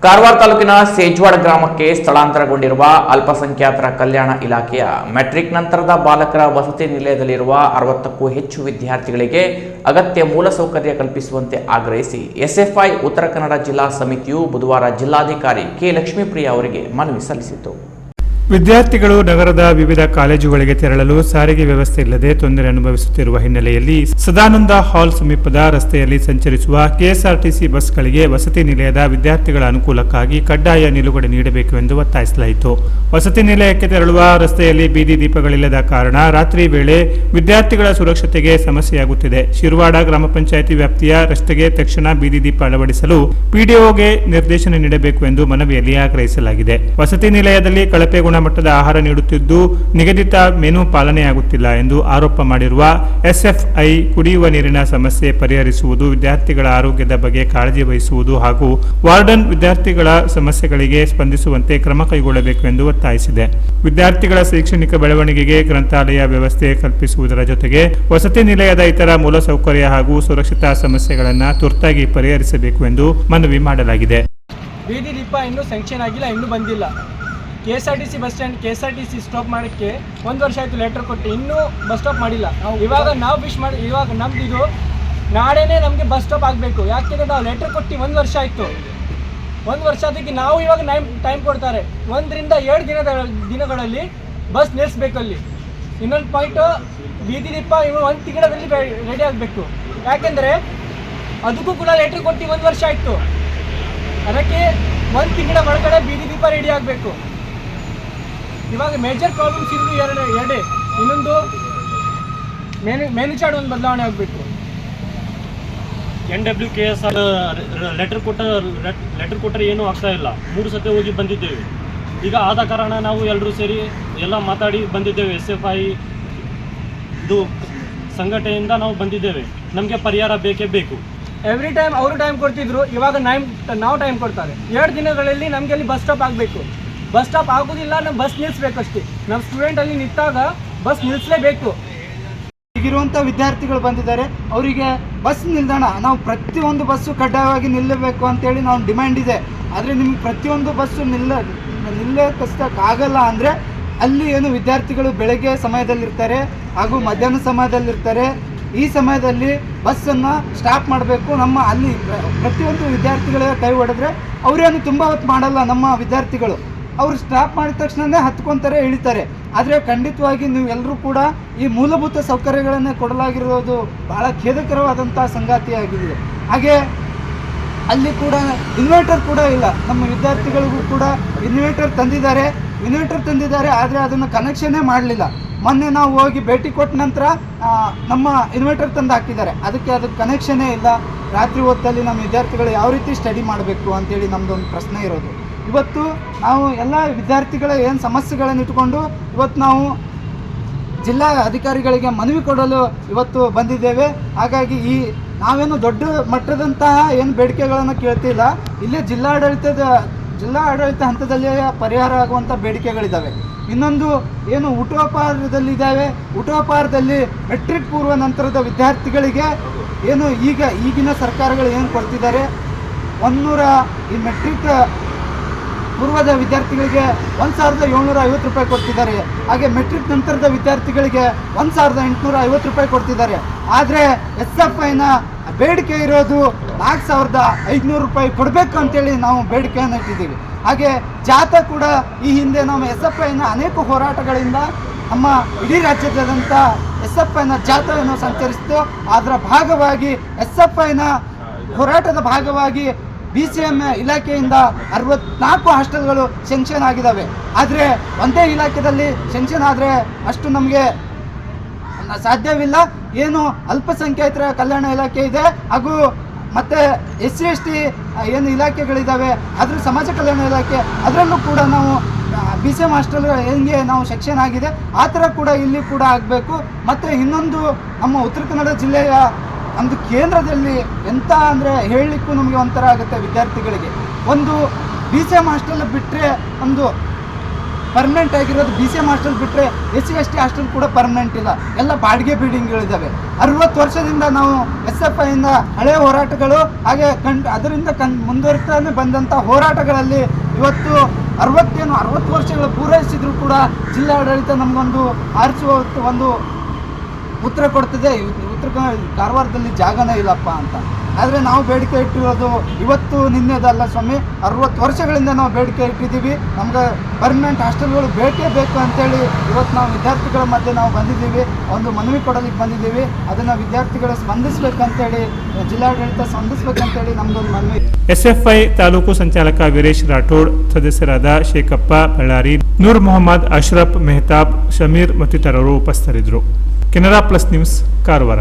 ಕಾರವಾರ ತಾಲೂಕಿನ ಸೇಜ್ವಾಡ ಗ್ರಾಮಕ್ಕೆ ಸ್ಥಳಾಂತರಗೊಂಡಿರುವ ಅಲ್ಪಸಂಖ್ಯಾತರ ಕಲ್ಯಾಣ ಇಲಾಖೆಯ ಮೆಟ್ರಿಕ್ ನಂತರದ ಬಾಲಕರ ವಸತಿ ನಿಲಯದಲ್ಲಿರುವ 60ಕ್ಕೂ ಹೆಚ್ಚು ವಿದ್ಯಾರ್ಥಿಗಳಿಗೆ ಅಗತ್ಯ ಮೂಲಸೌಕರ್ಯ ಕಲ್ಪಿಸುವಂತೆ ಆಗ್ರಹಿಸಿ ಎಸ್ಎಫ್ಐ ಉತ್ತರ ಕನ್ನಡ ಜಿಲ್ಲಾ ಸಮಿತಿಯು ಬುಧವಾರ ಜಿಲ್ಲಾಧಿಕಾರಿ ಕೆ ಲಕ್ಷ್ಮೀಪ್ರಿಯ ಅವರಿಗೆ ಮನವಿ ಸಲ್ಲಿಸಿತು. ವಿದ್ಯಾರ್ಥಿಗಳು ನಗರದ ವಿವಿಧ ಕಾಲೇಜುಗಳಿಗೆ ತೆರಳಲು ಸಾರಿಗೆ ವ್ಯವಸ್ಥೆ ಇಲ್ಲದೆ ತೊಂದರೆ ಅನುಭವಿಸುತ್ತಿರುವ ಹಿನ್ನೆಲೆಯಲ್ಲಿ ಸದಾನಂದ ಹಾಲ್ ಸಮೀಪದ ರಸ್ತೆಯಲ್ಲಿ ಸಂಚರಿಸುವ ಕೆಎಸ್ಆರ್ಟಿಸಿ ಬಸ್ಗಳಿಗೆ ವಸತಿ ನಿಲಯದ ವಿದ್ಯಾರ್ಥಿಗಳ ಅನುಕೂಲಕ್ಕಾಗಿ ಕಡ್ಡಾಯ ನಿಲುಗಡೆ ನೀಡಬೇಕು ಎಂದು ಒತ್ತಾಯಿಸಲಾಯಿತು. ವಸತಿ ನಿಲಯಕ್ಕೆ ತೆರಳುವ ರಸ್ತೆಯಲ್ಲಿ ಬೀದಿ ದೀಪಗಳಿಲ್ಲದ ಕಾರಣ ರಾತ್ರಿ ವೇಳೆ ವಿದ್ಯಾರ್ಥಿಗಳ ಸುರಕ್ಷತೆಗೆ ಸಮಸ್ಯೆಯಾಗುತ್ತಿದೆ. ಶಿರವಾಡ ಗ್ರಾಮ ಪಂಚಾಯಿತಿ ವ್ಯಾಪ್ತಿಯ ರಸ್ತೆಗೆ ತಕ್ಷಣ ಬೀದಿ ದೀಪ ಅಳವಡಿಸಲು ಪಿಡಿಒಗೆ ನಿರ್ದೇಶನ ನೀಡಬೇಕು ಎಂದು ಮನವಿಯಲ್ಲಿ ಆಗ್ರಹಿಸಲಾಗಿದೆ. ವಸತಿ ನಿಲಯದಲ್ಲಿ ಕಳಪೆ ಗುಣಮಟ್ಟದ ಆಹಾರ ನೀಡುತ್ತಿದ್ದು ನಿಗದಿತ ಮೆನು ಪಾಲನೆಯಾಗುತ್ತಿಲ್ಲ ಎಂದು ಆರೋಪ ಮಾಡಿರುವ ಎಸ್ಎಫ್ಐ ಕುಡಿಯುವ ನೀರಿನ ಸಮಸ್ಯೆ ಪರಿಹರಿಸುವುದು, ವಿದ್ಯಾರ್ಥಿಗಳ ಆರೋಗ್ಯದ ಬಗ್ಗೆ ಕಾಳಜಿ ವಹಿಸುವುದು ಹಾಗೂ ವಾರ್ಡನ್ ವಿದ್ಯಾರ್ಥಿಗಳ ಸಮಸ್ಯೆಗಳಿಗೆ ಸ್ಪಂದಿಸುವಂತೆ ಕ್ರಮ ಕೈಗೊಳ್ಳಬೇಕು ಎಂದು ಒತ್ತಾಯಿಸಿದೆ. ವಿದ್ಯಾರ್ಥಿಗಳ ಶೈಕ್ಷಣಿಕ ಬೆಳವಣಿಗೆಗೆ ಗ್ರಂಥಾಲಯ ವ್ಯವಸ್ಥೆ ಕಲ್ಪಿಸುವುದರ ಜೊತೆಗೆ ವಸತಿ ನಿಲಯದ ಇತರ ಮೂಲಸೌಕರ್ಯ ಹಾಗೂ ಸುರಕ್ಷತಾ ಸಮಸ್ಯೆಗಳನ್ನು ತುರ್ತಾಗಿ ಪರಿಹರಿಸಬೇಕು ಎಂದು ಮನವಿ ಮಾಡಲಾಗಿದೆ. ಬೀದಿ ದೀಪ ಇನ್ನೂ ಸ್ಯಾಂಕ್ಷನ್ ಆಗಿಲ್ಲ, ಇನ್ನೂ ಬಂದಿಲ್ಲ. KSRTC bus stand KSRTC stop ಮಾಡೋಕ್ಕೆ 1 ವರ್ಷ ಆಯಿತು ಲೆಟರ್ ಕೊಟ್ಟು, ಇನ್ನೂ ಬಸ್ ಸ್ಟಾಪ್ ಮಾಡಿಲ್ಲ. ಇವಾಗ ನಾವು ಇವಾಗ ನಮ್ದು ಇದು ನಾಳೆನೇ ನಮಗೆ ಬಸ್ ಸ್ಟಾಪ್ ಆಗಬೇಕು. ಯಾಕೆಂದರೆ ನಾವು ಲೆಟರ್ ಕೊಟ್ಟು 1 ವರ್ಷ ಆಯಿತು. 1 ವರ್ಷ ಅದಕ್ಕೆ ನಾವು ಇವಾಗ ಟೈಮ್ ಕೊಡ್ತಾರೆ. 1 ರಿಂದ 7 ದಿನಗಳಲ್ಲಿ ಬಸ್ ನಿಲ್ಲಿಸ್ಬೇಕು. ಅಲ್ಲಿ ಇನ್ನೊಂದು ಪಾಯಿಂಟು, ಬೀದಿ ದೀಪ ಇನ್ನು 1 ತಿಂಗಳಲ್ಲಿ ರೆಡಿ ಆಗಬೇಕು. ಯಾಕೆಂದರೆ ಅದಕ್ಕೂ ಕೂಡ ಲೆಟರ್ ಕೊಟ್ಟು 1 ವರ್ಷ ಆಯಿತು. ಅದಕ್ಕೆ 1 ತಿಂಗಳ ಒಳಗಡೆ ಬೀದಿ ದೀಪ ರೆಡಿ ಆಗಬೇಕು. ಇವಾಗ ಮೇಜರ್ ಪ್ರಾಬ್ಲಮ್ಸ್ ಇರೋದು ಎರಡೇ. ಇನ್ನೊಂದು ಮೆನು ಚಾರ್ಟ್ ಒಂದು ಬದಲಾವಣೆ ಆಗಬೇಕು. NWKSR ಲೆಟರ್ ಕೊಟ್ಟರೆ ಏನೂ ಆಗ್ತಾ ಇಲ್ಲ. 3 ಸತಿ ಹೋಗಿ ಬಂದಿದ್ದೇವೆ. ಈಗ ಆದ ಕಾರಣ ನಾವು ಎಲ್ಲರೂ ಸೇರಿ ಎಲ್ಲ ಮಾತಾಡಿ ಬಂದಿದ್ದೇವೆ. SFI ಇದು ಸಂಘಟನೆಯಿಂದ ನಾವು ಬಂದಿದ್ದೇವೆ. ನಮಗೆ ಪರಿಹಾರ ಬೇಕೇ ಬೇಕು. ಎವ್ರಿ ಟೈಮ್ ಅವರು ಟೈಮ್ ಕೊಡ್ತಿದ್ರು, ಇವಾಗ ನಾವು ಟೈಮ್ ಕೊಡ್ತಾರೆ. 2 ದಿನಗಳಲ್ಲಿ ನಮಗೆ ಅಲ್ಲಿ ಬಸ್ ಸ್ಟಾಪ್ ಆಗಬೇಕು. ಬಸ್ ಸ್ಟಾಪ್ ಆಗೋದಿಲ್ಲ, ನಮ್ಮ ಬಸ್ ನಿಲ್ಲಿಸ್ಬೇಕಷ್ಟೇ. ನಮ್ಮ ಸ್ಟೂಡೆಂಟ್ ಅಲ್ಲಿ ನಿಂತಾಗ ಬಸ್ ನಿಲ್ಲಿಸಲೇಬೇಕು. ಈಗಿರುವಂಥ ವಿದ್ಯಾರ್ಥಿಗಳು ಬಂದಿದ್ದಾರೆ, ಅವರಿಗೆ ಬಸ್ ನಿಲ್ದಾಣ ನಾವು ಪ್ರತಿಯೊಂದು ಬಸ್ಸು ಕಡ್ಡಾಯವಾಗಿ ನಿಲ್ಲಬೇಕು ಅಂತೇಳಿ ನಾವು ಡಿಮ್ಯಾಂಡ್ ಇದೆ. ಆದರೆ ನಿಮ್ಗೆ ಪ್ರತಿಯೊಂದು ಬಸ್ಸು ನಿಲ್ಲಕ್ಕಾಗಲ್ಲ ಅಂದರೆ ಅಲ್ಲಿ ಏನು ವಿದ್ಯಾರ್ಥಿಗಳು ಬೆಳಗ್ಗೆ ಸಮಯದಲ್ಲಿರ್ತಾರೆ ಹಾಗೂ ಮಧ್ಯಾಹ್ನ ಸಮಯದಲ್ಲಿರ್ತಾರೆ. ಈ ಸಮಯದಲ್ಲಿ ಬಸ್ಸನ್ನು ಸ್ಟಾಪ್ ಮಾಡಬೇಕು. ನಮ್ಮ ಅಲ್ಲಿ ಪ್ರತಿಯೊಂದು ವಿದ್ಯಾರ್ಥಿಗಳಿಗೆ ಕೈ ಹೊಡೆದ್ರೆ ಅವರೇನು ತುಂಬ ಹೊತ್ತು ಮಾಡಲ್ಲ. ನಮ್ಮ ವಿದ್ಯಾರ್ಥಿಗಳು ಅವರು ಸ್ಟಾಪ್ ಮಾಡಿದ ತಕ್ಷಣವೇ ಹತ್ಕೊತಾರೆ, ಇಳಿತಾರೆ. ಆದರೆ ಖಂಡಿತವಾಗಿ ನೀವು ಎಲ್ಲರೂ ಕೂಡ ಈ ಮೂಲಭೂತ ಸೌಕರ್ಯಗಳನ್ನು ಕೊಡಲಾಗಿರೋದು ಬಹಳ ಖೇದಕರವಾದಂಥ ಸಂಗತಿಯಾಗಿದೆ. ಹಾಗೆ ಅಲ್ಲಿ ಕೂಡ ಇನ್ವರ್ಟರ್ ಕೂಡ ಇಲ್ಲ. ನಮ್ಮ ವಿದ್ಯಾರ್ಥಿಗಳಿಗೂ ಕೂಡ ಇನ್ವರ್ಟರ್ ತಂದಿದ್ದಾರೆ, ಆದರೆ ಅದನ್ನು ಕನೆಕ್ಷನ್ನೇ ಮಾಡಲಿಲ್ಲ. ಮೊನ್ನೆ ನಾವು ಹೋಗಿ ಭೇಟಿ ಕೊಟ್ಟ ನಂತರ ನಮ್ಮ ಇನ್ವರ್ಟರ್ ತಂದು ಹಾಕಿದ್ದಾರೆ, ಅದಕ್ಕೆ ಕನೆಕ್ಷನ್ನೇ ಇಲ್ಲ. ರಾತ್ರಿ ಹೊತ್ತಲ್ಲಿ ನಮ್ಮ ವಿದ್ಯಾರ್ಥಿಗಳು ಯಾವ ರೀತಿ ಸ್ಟಡಿ ಮಾಡಬೇಕು ಅಂತೇಳಿ ನಮ್ಮದೊಂದು ಪ್ರಶ್ನೆ ಇರೋದು. ಇವತ್ತು ನಾವು ಎಲ್ಲ ವಿದ್ಯಾರ್ಥಿಗಳ ಏನು ಸಮಸ್ಯೆಗಳನ್ನು ಇಟ್ಕೊಂಡು ಇವತ್ತು ನಾವು ಜಿಲ್ಲಾ ಅಧಿಕಾರಿಗಳಿಗೆ ಮನವಿ ಕೊಡಲು ಇವತ್ತು ಬಂದಿದ್ದೇವೆ. ಹಾಗಾಗಿ ನಾವೇನು ದೊಡ್ಡ ಮಟ್ಟದಂತಹ ಏನು ಬೇಡಿಕೆಗಳನ್ನು ಕೇಳ್ತಿಲ್ಲ. ಇಲ್ಲೇ ಜಿಲ್ಲಾಡಳಿತ ಹಂತದಲ್ಲಿ ಪರಿಹಾರ ಆಗುವಂಥ ಬೇಡಿಕೆಗಳಿದ್ದಾವೆ. ಇನ್ನೊಂದು ಏನು ಹುಟ್ಟುಹಬ್ಬದಲ್ಲಿದ್ದಾವೆ. ಹುಟ್ಟುಹಬ್ಬದಲ್ಲಿ ಮೆಟ್ರಿಕ್ ಪೂರ್ವ ನಂತರದ ವಿದ್ಯಾರ್ಥಿಗಳಿಗೆ ಏನು ಈಗಿನ ಸರ್ಕಾರಗಳು ಏನು ಕೊಡ್ತಿದ್ದಾರೆ, ಈ ಮೆಟ್ರಿಕ್ ಪೂರ್ವದ ವಿದ್ಯಾರ್ಥಿಗಳಿಗೆ 1750 ರೂಪಾಯಿ ಕೊಡ್ತಿದ್ದಾರೆ. ಹಾಗೆ ಮೆಟ್ರಿಕ್ ನಂತರದ ವಿದ್ಯಾರ್ಥಿಗಳಿಗೆ 1850 ರೂಪಾಯಿ ಕೊಡ್ತಿದ್ದಾರೆ. ಆದರೆ SFIನ ಬೇಡಿಕೆ ಇರೋದು 4500 ರೂಪಾಯಿ ಕೊಡಬೇಕು ಅಂತೇಳಿ ನಾವು ಬೇಡಿಕೆಯನ್ನು ಇಟ್ಟಿದ್ದೀವಿ. ಹಾಗೆ ಜಾಥಾ ಕೂಡ ಈ ಹಿಂದೆ ನಾವು SFIನ ಅನೇಕ ಹೋರಾಟಗಳಿಂದ ನಮ್ಮ ಇಡೀ ರಾಜ್ಯದಾದ್ಯಂತ SFIನ ಜಾಥಾವನ್ನು ಸಂಚರಿಸಿತು. ಅದರ ಭಾಗವಾಗಿ SFIನ ಹೋರಾಟದ ಭಾಗವಾಗಿ BCM ಇಲಾಖೆಯಿಂದ 64 ಹಾಸ್ಟೆಲ್ಗಳು ಸ್ಯಾಂಕ್ಷನ್ ಆಗಿದ್ದಾವೆ. ಆದರೆ ಒಂದೇ ಇಲಾಖೆಯಲ್ಲಿ ಸ್ಯಾಂಕ್ಷನ್ ಆದರೆ ಅಷ್ಟು ನಮಗೆ ಸಾಧ್ಯವಿಲ್ಲ. ಏನು ಅಲ್ಪಸಂಖ್ಯಾತರ ಕಲ್ಯಾಣ ಇಲಾಖೆ ಇದೆ ಹಾಗೂ ಮತ್ತು SC/ST ಏನು ಇಲಾಖೆಗಳಿದ್ದಾವೆ, ಅದ್ರ ಸಮಾಜ ಕಲ್ಯಾಣ ಇಲಾಖೆ, ಅದರಲ್ಲೂ ಕೂಡ ನಾವು BCM ಹಾಸ್ಟೆಲ್ ಹೆಂಗೆ ನಾವು ಸೆಕ್ಷನ್ ಆಗಿದೆ ಆ ಥರ ಕೂಡ ಇಲ್ಲಿ ಕೂಡ ಆಗಬೇಕು. ಮತ್ತು ಇನ್ನೊಂದು ನಮ್ಮ ಉತ್ತರ ಕನ್ನಡ ಜಿಲ್ಲೆಯ ಒಂದು ಕೇಂದ್ರದಲ್ಲಿ ಎಂಥ ಅಂದರೆ ಹೇಳಲಿಕ್ಕೂ ನಮಗೆ ಒಂಥರ ಆಗುತ್ತೆ. ವಿದ್ಯಾರ್ಥಿಗಳಿಗೆ ಒಂದು BCM ಹಾಸ್ಟೆಲ್ ಬಿಟ್ಟರೆ, ಒಂದು ಪರ್ಮನೆಂಟ್ ಆಗಿರೋದು BCM ಹಾಸ್ಟೆಲ್ ಬಿಟ್ಟರೆ SC/ST ಹಾಸ್ಟೆಲ್ ಕೂಡ ಪರ್ಮನೆಂಟ್ ಇಲ್ಲ. ಎಲ್ಲ ಬಾಡಿಗೆ ಬಿಲ್ಡಿಂಗ್ಗಳಿದ್ದಾವೆ. 60 ವರ್ಷದಿಂದ ನಾವು SFI ಇಂದ ಹಳೆಯ ಹೋರಾಟಗಳು ಹಾಗೆ ಅದರಿಂದ ಮುಂದುವರಿತಾನೆ ಬಂದಂಥ ಹೋರಾಟಗಳಲ್ಲಿ ಇವತ್ತು 60 ವರ್ಷಗಳು ಪೂರೈಸಿದ್ರು ಕೂಡ ಜಿಲ್ಲಾಡಳಿತ ನಮಗೊಂದು ಆರಿಸುವ ಒಂದು ಉತ್ತರ ಕೊಡ್ತಿದೆ. ಕಾರವಾರದಲ್ಲಿ ಜಾಗನೇ ಇಲ್ಲಪ್ಪ ಅಂತ. ಆದರೆ ನಾವು ಬೇಡಿಕೆ ಇಟ್ಟಿರೋದು ಇವತ್ತು ನಿನ್ನೆದಲ್ಲ ಸ್ವಾಮಿ, 60 ವರ್ಷಗಳಿಂದ ನಾವು ಬೇಡಿಕೆ ಇಟ್ಟಿದ್ದೀವಿ. ನಮ್ಗೆ ಪರ್ಮನೆಂಟ್ ಹಾಸ್ಟೆಲ್ಗಳು ಬೇಕೇ ಬೇಕು ಅಂತೇಳಿ ಇವತ್ತು ನಾವು ವಿದ್ಯಾರ್ಥಿಗಳ ಮಧ್ಯೆ ನಾವು ಬಂದಿದ್ದೀವಿ, ಒಂದು ಮನವಿ ಕೊಡಲಿಕ್ಕೆ ಬಂದಿದ್ದೀವಿ. ಅದನ್ನು ವಿದ್ಯಾರ್ಥಿಗಳು ಸ್ಪಂದಿಸಬೇಕಂತೇಳಿ, ಜಿಲ್ಲಾಡಳಿತ ಸ್ಪಂದಿಸಬೇಕಂತೇಳಿ ನಮ್ಮದೊಂದು ಮನವಿ. SFI ತಾಲೂಕು ಸಂಚಾಲಕ ವೀರೇಶ್ ರಾಠೋಡ್, ಸದಸ್ಯರಾದ ಶೇಖಪ್ಪ ಬಳ್ಳಾರಿ, ನೂರ್ ಮೊಹಮ್ಮದ್, ಅಶ್ರಫ್ ಮೆಹತಾಬ್, ಶಮೀರ್ ಮತ್ತಿತರರು ಉಪಸ್ಥಿತರಿದ್ದರು. Canara plus news, Karwar.